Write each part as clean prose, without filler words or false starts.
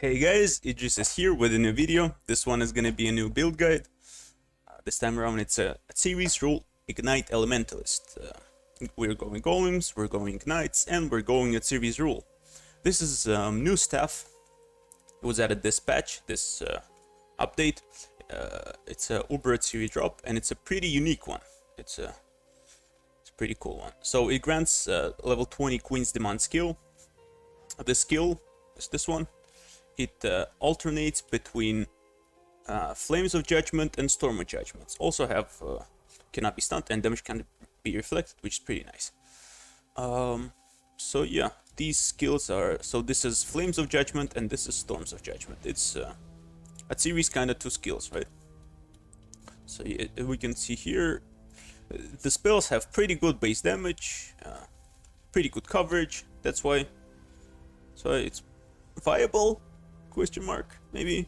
Hey guys, Idris is here with a new video. This one is gonna be a new build guide. This time around it's a series rule, Ignite Elementalist. We're going golems, we're going ignites, and we're going at series rule. This is new stuff. It was added this patch, this update. It's a Uber Atziri drop, and it's a pretty unique one. It's a pretty cool one. So it grants level 20 Queen's Demand skill. The skill is this one. It alternates between Flames of Judgment and Storm of Judgments. Also have cannot be stunned and damage can be reflected, which is pretty nice. So yeah, these skills are, so this is Flames of Judgment and this is Storms of Judgment. It's a series kind of two skills, right? So yeah, we can see here the spells have pretty good base damage, pretty good coverage. That's why. So it's viable? Question mark, maybe.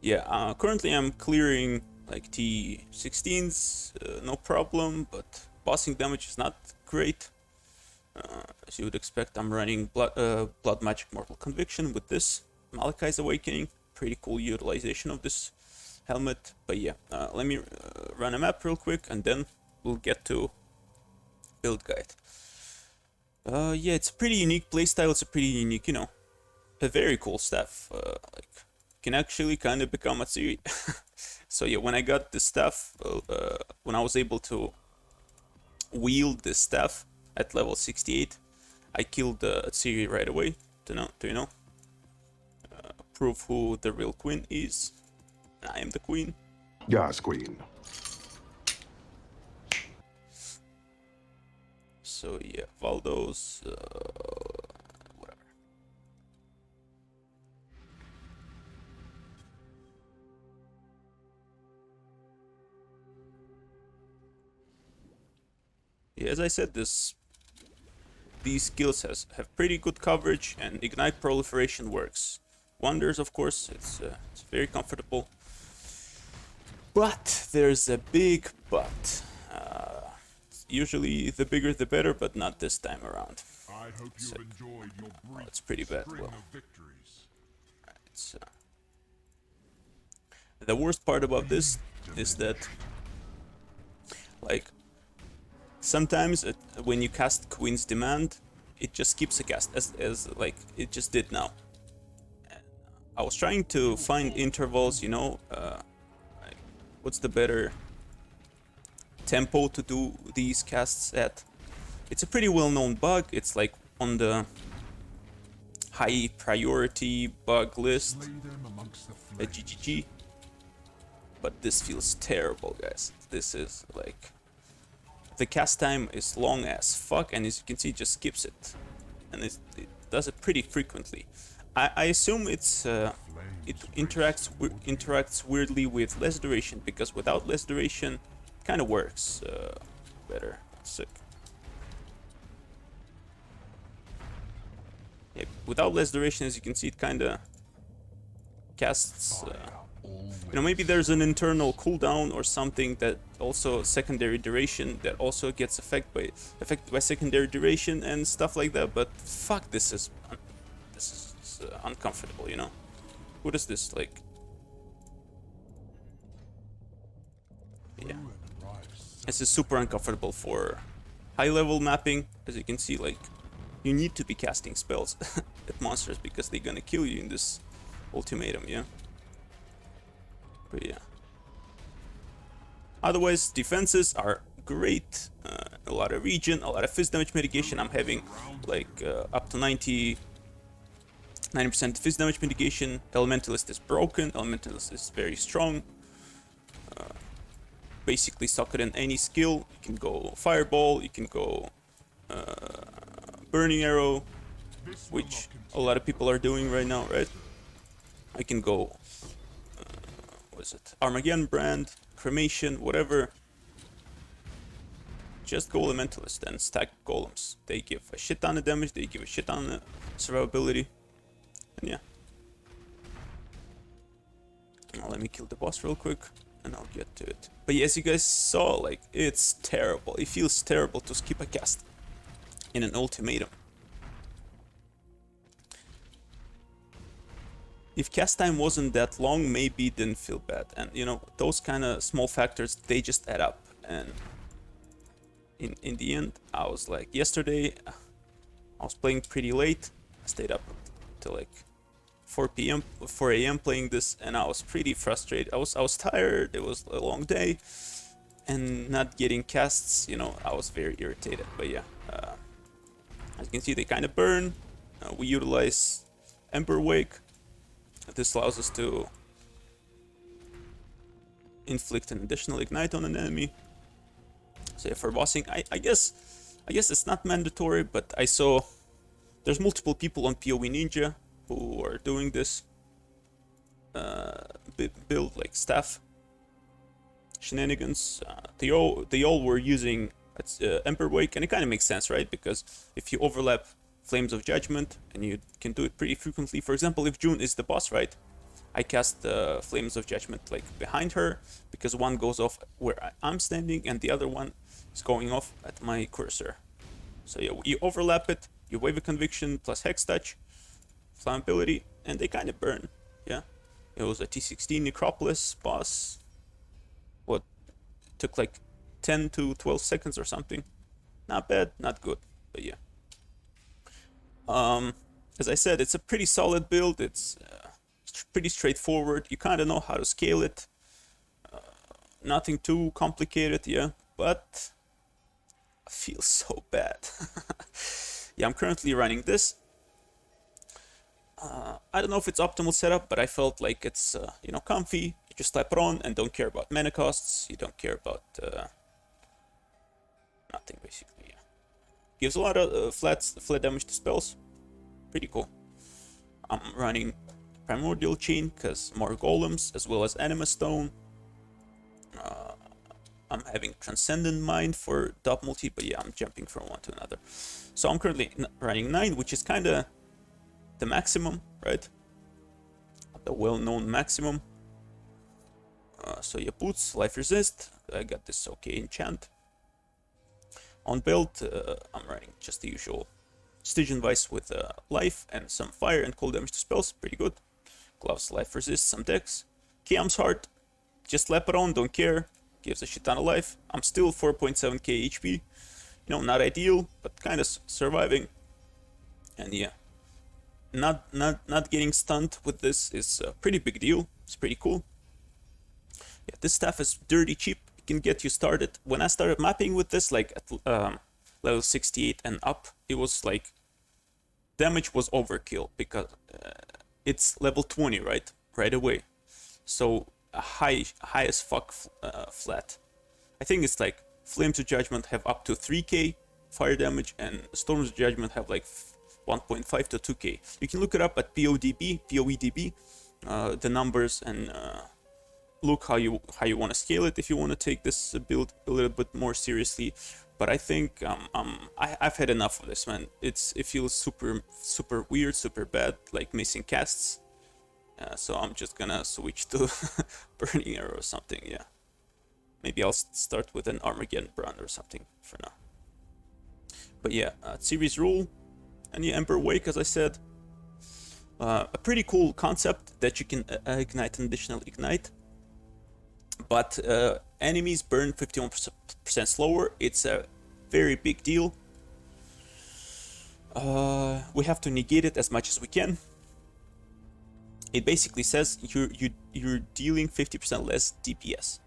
Yeah, currently I'm clearing like T16s, no problem, but bossing damage is not great. As you would expect, I'm running Blood Magic Mortal Conviction with this Malachi's Awakening. Pretty cool utilization of this helmet. But yeah, let me run a map real quick and then we'll get to build guide. Yeah, it's a pretty unique playstyle. It's a pretty unique, you know, a very cool staff. Like, can actually kind of become Atziri. So yeah, when I got this staff, when I was able to wield this staff at level 68, I killed Atziri right away. Do you know? Prove who the real queen is. I am the queen. Yes, queen. So yeah, Valdo's, whatever. Yeah, as I said, these skills have pretty good coverage, and Ignite Proliferation works wonders. Of course, it's very comfortable. But there's a big but. Usually the bigger the better, but not this time around. I hope you've enjoyed your brief it's pretty bad. Well, victories. it's the worst part about this is that, like, sometimes when you cast Queen's Demand, it just skips a cast as like it just did now. I was trying to find intervals, you know, like, what's the better tempo to do these casts at. It's a pretty well-known bug. It's like on the high priority bug list at GGG, but this feels terrible, guys. This is like, the cast time is long as fuck, and as you can see, it just skips it, and it does it pretty frequently. I assume it's it interacts weirdly with less duration, because without less duration kind of works better. Sick. Yeah, without less duration, as you can see, it kind of casts. You know, maybe there's an internal cooldown or something that also secondary duration that also gets affected by secondary duration and stuff like that. But fuck, this is uncomfortable. You know, what is this like? Yeah. This is super uncomfortable for high level mapping. As you can see, like, you need to be casting spells at monsters because they're gonna kill you in this ultimatum, yeah? But yeah. Otherwise, defenses are great. A lot of regen, a lot of fizz damage mitigation. I'm having like up to 90% fizz damage mitigation. Elementalist is broken. Elementalist is very strong. Basically suck it in any skill. You can go Fireball, you can go Burning Arrow, which a lot of people are doing right now, right? I can go, what is it? Armageddon Brand, Cremation, whatever. Just go Elementalist and stack golems. They give a shit ton of damage, they give a shit ton of survivability, and yeah. Now let me kill the boss real quick, and I'll get to it. But yeah, as you guys saw, like, it's terrible. It feels terrible to skip a cast in an ultimatum. if cast time wasn't that long, maybe it didn't feel bad. And you know, those kind of small factors, they just add up. And in the end, I was like, yesterday I was playing pretty late. I stayed up till like 4 a.m. playing this, and I was pretty frustrated. I was tired. It was a long day, and not getting casts, you know, I was very irritated. But yeah, as you can see, they kind of burn. We utilize Ember Wake. This allows us to inflict an additional ignite on an enemy. So yeah, for bossing, I guess it's not mandatory, but I saw there's multiple people on PoE Ninja who are doing this build, like staff shenanigans. They all were using Ember Wake, and it kind of makes sense, right? Because if you overlap Flames of Judgment, and you can do it pretty frequently. For example, if June is the boss, right? I cast the Flames of Judgment like behind her, because one goes off where I'm standing and the other one is going off at my cursor. So yeah, you overlap it, you wave a conviction plus Hex Touch, flammability, and they kind of burn. Yeah, it was a T16 Necropolis boss. What took like 10 to 12 seconds or something. Not bad, not good, but yeah. As I said, it's a pretty solid build. It's pretty straightforward. You kind of know how to scale it. Nothing too complicated, yeah, but I feel so bad. Yeah, I'm currently running this. I don't know if it's optimal setup, but I felt like it's you know, comfy. You just slap it on and don't care about mana costs. You don't care about nothing, basically. Yeah, gives a lot of flat damage to spells. Pretty cool. I'm running Primordial Chain because more golems as well as Anima Stone. I'm having Transcendent Mind for top multi, but yeah, I'm jumping from one to another. So I'm currently running 9, which is kind of the maximum, right? The well-known maximum. So yeah, boots, life resist. I got this okay enchant. On build, I'm running just the usual Stygian Vice with life and some fire and cold damage to spells. Pretty good. Gloves, life resist, some dex. Kiam's Heart, just slap it on, don't care. Gives a shit ton of life. I'm still 4.7k HP. You know, not ideal, but kind of surviving. And yeah, not getting stunned with this is a pretty big deal. It's pretty cool. Yeah, this staff is dirty cheap. It can get you started. When I started mapping with this, like at level 68 and up, it was like damage was overkill because it's level 20, right away. So a high as fuck flat. I think it's like Flames of Judgment have up to 3k fire damage, and Storms of Judgment have like 1.5 to 2k. You can look it up at PoEDB, the numbers, and look how you want to scale it if you want to take this build a little bit more seriously. But I think I've had enough of this, man. It feels super weird, super bad, like missing casts. So I'm just gonna switch to Burning Arrow or something. Yeah, maybe I'll start with an Armageddon Brand or something for now. But yeah, Atziri's Rule and the Ember Wake, as I said, a pretty cool concept that you can ignite an additional ignite. But enemies burn 51% slower. It's a very big deal. We have to negate it as much as we can. It basically says you're dealing 50% less DPS.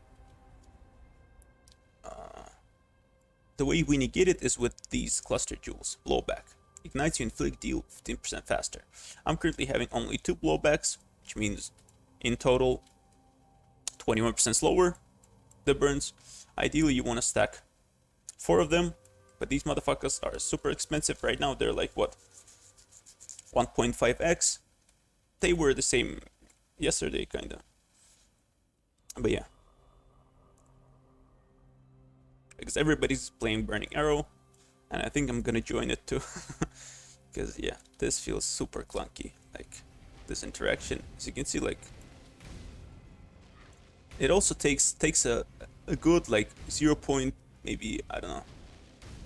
The way we negate it is with these cluster jewels. Blowback ignites you, inflict deal 15% faster. I'm currently having only 2 blowbacks, which means in total 21% slower the burns. Ideally you want to stack 4 of them, but these motherfuckers are super expensive right now. They're like what, 1.5x. They were the same yesterday, kinda. But yeah, because everybody's playing Burning Arrow, and I think I'm gonna join it too. Because yeah, this feels super clunky. Like this interaction, as you can see, like it also takes a good like 0. Maybe I don't know,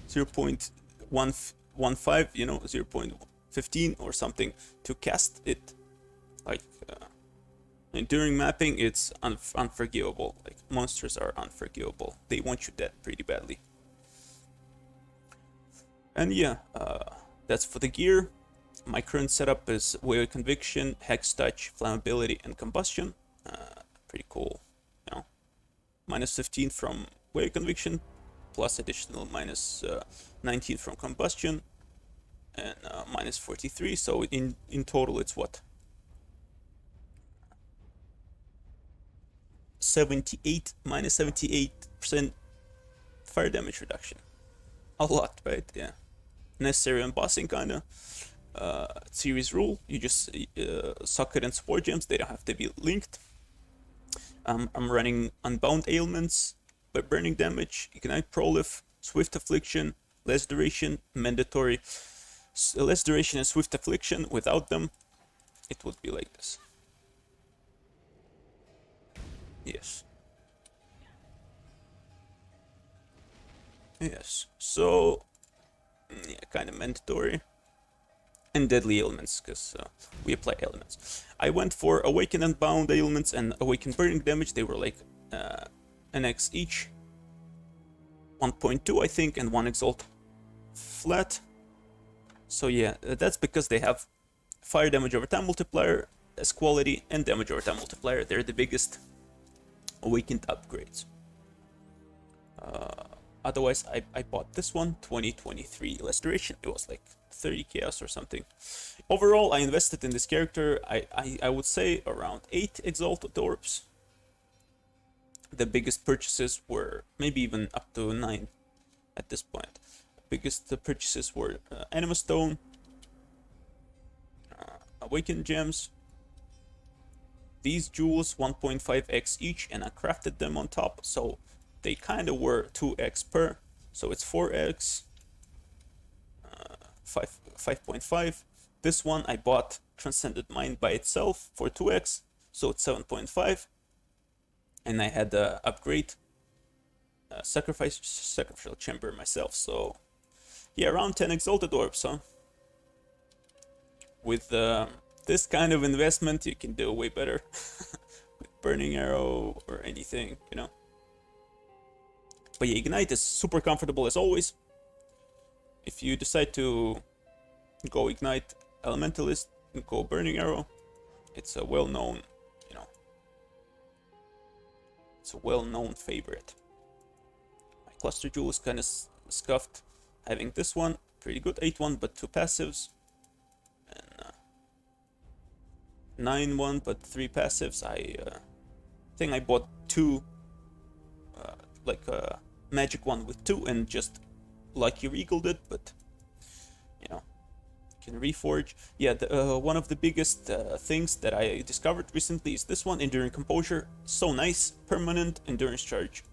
0.115, you know, 0.15 or something to cast it. Like during mapping, it's unforgivable. Like monsters are unforgivable. They want you dead pretty badly. And yeah, that's for the gear. My current setup is Wave Conviction, Hex Touch, Flammability, and Combustion. Pretty cool, you know. Minus 15 from Wave Conviction, plus additional minus 19 from Combustion, and minus 43. So in total, it's what? 78 minus 78% fire damage reduction. A lot, right? Yeah. Necessary on bossing, kinda. Series rule, you just socket and spore gems, they don't have to be linked. I'm running Unbound Ailments by burning damage, Ignite Prolif, Swift Affliction, less duration, mandatory. Less duration and Swift Affliction, without them, it would be like this. Yes. Yes, so, yeah, kind of mandatory. And deadly ailments, because we apply elements. I went for Awaken and Bound ailments and Awaken burning damage. They were like an X each. 1.2 I think, and 1 exalt flat. So yeah, that's because they have fire damage over time multiplier as quality and damage over time multiplier. They're the biggest awakened upgrades. Otherwise, I bought this one, 2023 less duration. It was like 30 chaos or something. Overall, I invested in this character, I would say around 8 exalted orbs. The biggest purchases were maybe even up to 9 at this point. The biggest purchases were Anima Stone, Awakened Gems, these jewels 1.5x each, and I crafted them on top, so they kind of were 2x per, so it's 4x, 5.5. This one I bought Transcended Mind by itself for 2x, so it's 7.5. And I had the upgrade Sacrificial Chamber myself, so yeah, around 10 Exalted Orbs, huh? With this kind of investment, you can do way better with Burning Arrow or anything, you know. But yeah, Ignite is super comfortable as always. If you decide to go Ignite Elementalist and go Burning Arrow, it's a well-known, you know, it's a well-known favorite. My Cluster Jewel is kind of scuffed. Having this one, pretty good, 8-1 but 2 passives. And 9-1 but 3 passives. I think I bought 2, like a magic one with 2 and just lucky regaled it, but you know, can reforge. Yeah, one of the biggest things that I discovered recently is this one, Enduring Composure. So nice, permanent endurance charge,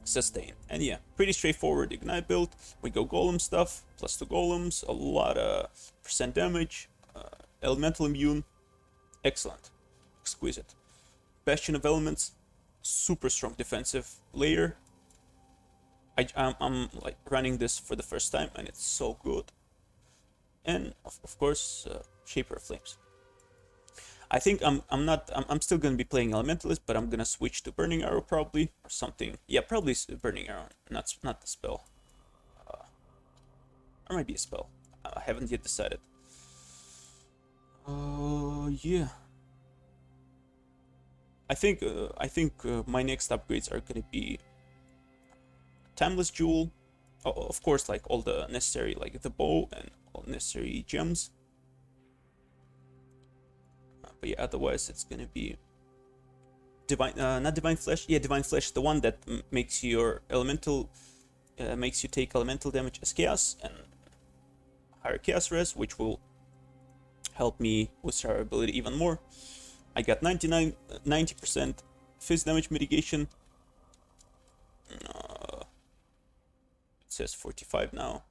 sustain, and yeah, pretty straightforward Ignite build. We go Golem stuff, plus 2 Golems, a lot of percent damage, elemental immune, excellent, exquisite. Bastion of Elements, super strong defensive layer. I'm like running this for the first time and it's so good. And of course, Shaper of Flames. I think I'm still gonna be playing Elementalist, but I'm gonna switch to Burning Arrow probably, or something. Yeah, probably Burning Arrow, not the spell. Or maybe a spell. I haven't yet decided. Yeah. I think my next upgrades are gonna be Timeless Jewel, of course, like all the necessary, like the bow and all necessary gems. But yeah, otherwise it's gonna be Divine, not Divine Flesh. Yeah, Divine Flesh, the one that makes your elemental, makes you take elemental damage as chaos and higher chaos res, which will help me with survivability even more. I got 90% fizz damage mitigation. It says 45 now.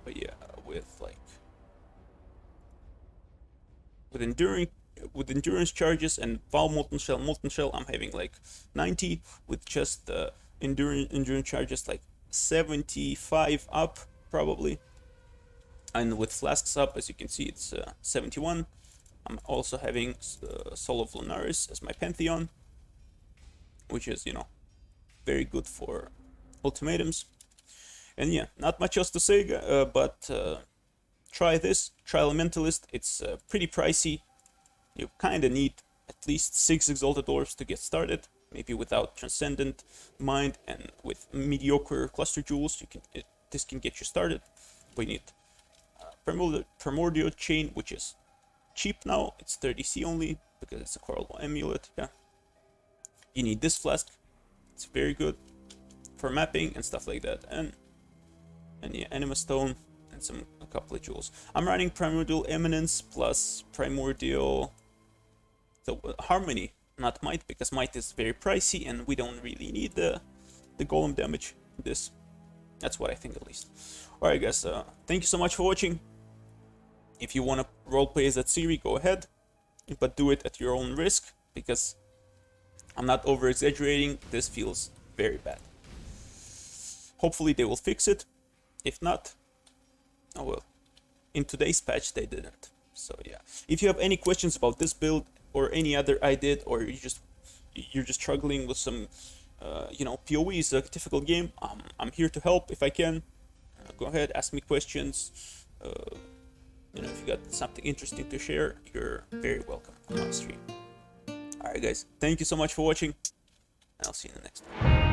But yeah, with like with endurance charges and Vow Molten Shell, I'm having like 90 with just endurance charges like 75 up probably. And with flasks up, as you can see, it's 71. I'm also having Soul of Lunaris as my Pantheon, which is, you know, very good for ultimatums. And yeah, not much else to say, but try this, try Elementalist. It's pretty pricey. You kind of need at least 6 Exalted Orbs to get started. Maybe without Transcendent Mind and with mediocre Cluster Jewels, this can get you started. We need Primordial Chain, which is cheap now. It's 30C only because it's a Coral Amulet. Yeah. You need this flask. It's very good for mapping and stuff like that. And yeah, Anima Stone and a couple of jewels. I'm running Primordial Eminence plus Primordial Harmony, not Might, because Might is very pricey and we don't really need the golem damage in this. That's what I think, at least. Alright guys, thank you so much for watching. If you want to roleplay as Atziri, go ahead, but do it at your own risk, because I'm not over exaggerating. This feels very bad. Hopefully they will fix it. If not, oh well. In today's patch they didn't. So yeah. If you have any questions about this build or any other I did, or you're just struggling with some you know, PoE is a difficult game, I'm here to help if I can. Go ahead, ask me questions. You know, if you got something interesting to share, you're very welcome on my stream. Alright guys, thank you so much for watching, and I'll see you in the next one.